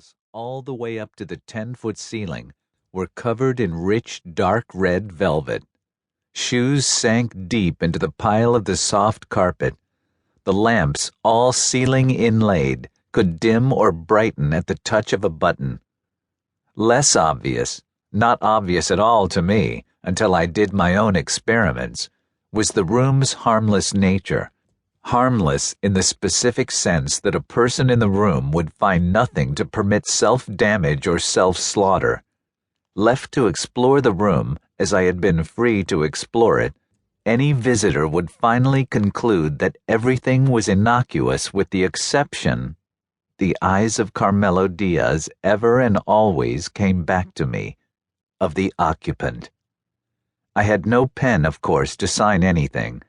walls, all the way up to the 10-foot ceiling, were covered in rich, dark red velvet. Shoes sank deep into the pile of the soft carpet. The lamps, all ceiling inlaid, could dim or brighten at the touch of a button. Less obvious, not obvious at all to me until I did my own experiments, was the room's harmless nature. Harmless in the specific sense that a person in the room would find nothing to permit self-damage or self-slaughter. Left to explore the room, as I had been free to explore it, any visitor would finally conclude that everything was innocuous with the exception. The eyes of Carmelo Diaz ever and always came back to me, of the occupant. I had no pen, of course, to sign anything,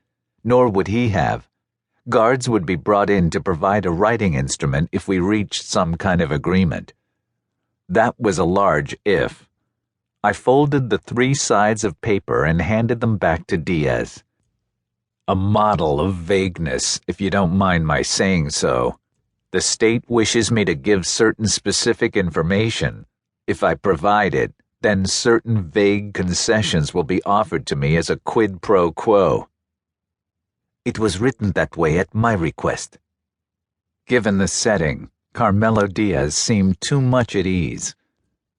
nor would he have. Guards would be brought in to provide a writing instrument if we reached some kind of agreement. That was a large if. I folded the 3 sides of paper and handed them back to Diaz. A model of vagueness, if you don't mind my saying so. The state wishes me to give certain specific information. If I provide it, then certain vague concessions will be offered to me as a quid pro quo. It was written that way at my request. Given the setting, Carmelo Diaz seemed too much at ease.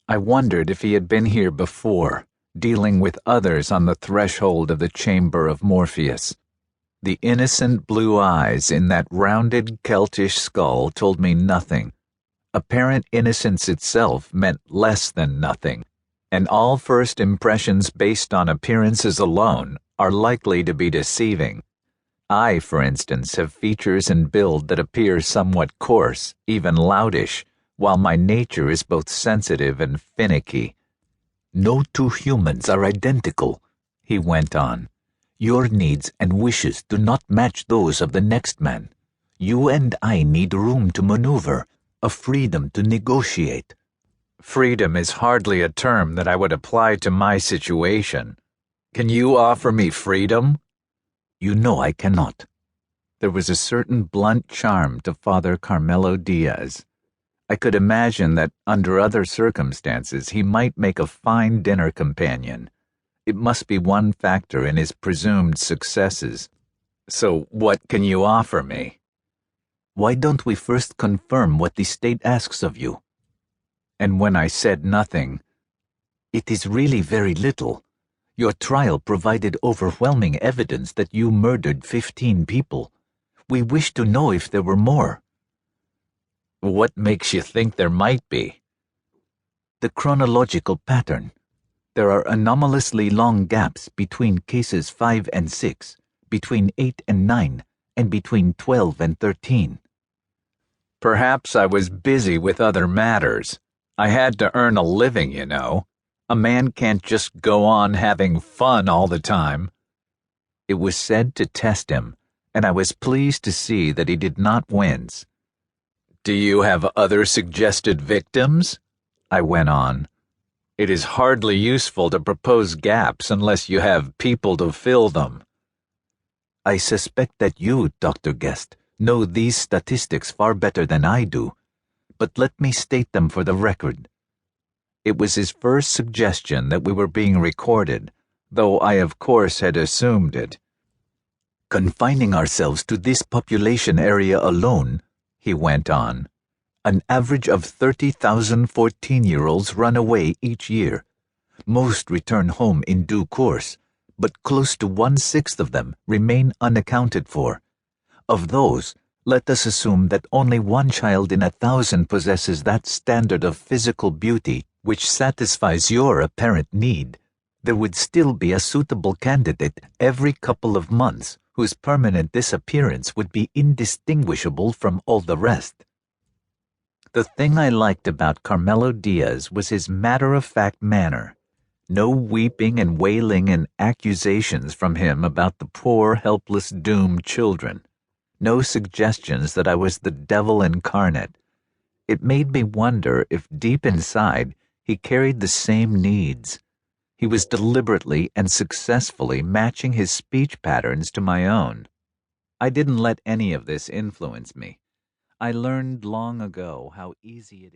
I wondered if he had been here before, dealing with others on the threshold of the chamber of Morpheus. The innocent blue eyes in that rounded Celtish skull told me nothing. Apparent innocence itself meant less than nothing, and all first impressions based on appearances alone are likely to be deceiving. I, for instance, have features and build that appear somewhat coarse, even loutish, while my nature is both sensitive and finicky. No 2 humans are identical, he went on. Your needs and wishes do not match those of the next man. You and I need room to maneuver, a freedom to negotiate. Freedom is hardly a term that I would apply to my situation. Can you offer me freedom? You know I cannot. There was a certain blunt charm to Father Carmelo Diaz. I could imagine that under other circumstances he might make a fine dinner companion. It must be one factor in his presumed successes. So what can you offer me? Why don't we first confirm what the state asks of you? And when I said nothing, it is really very little. Your trial provided overwhelming evidence that you murdered 15 people. We wish to know if there were more. What makes you think there might be? The chronological pattern. There are anomalously long gaps between cases 5 and 6, between 8 and 9, and between 12 and 13. Perhaps I was busy with other matters. I had to earn a living, you know. A man can't just go on having fun all the time. It was said to test him, and I was pleased to see that he did not wince. Do you have other suggested victims? I went on. It is hardly useful to propose gaps unless you have people to fill them. I suspect that you, Dr. Guest, know these statistics far better than I do, but let me state them for the record. It was his first suggestion that we were being recorded, though I of course had assumed it. Confining ourselves to this population area alone, he went on, an average of 30,000 14-year-olds run away each year. Most return home in due course, but close to 1/6 of them remain unaccounted for. Of those, let us assume that only 1 child in 1,000 possesses that standard of physical beauty which satisfies your apparent need. There would still be a suitable candidate every couple of months whose permanent disappearance would be indistinguishable from all the rest. The thing I liked about Carmelo Diaz was his matter-of-fact manner. No weeping and wailing and accusations from him about the poor, helpless, doomed children. No suggestions that I was the devil incarnate. It made me wonder if deep inside he carried the same needs. He was deliberately and successfully matching his speech patterns to my own. I didn't let any of this influence me. I learned long ago how easy it is.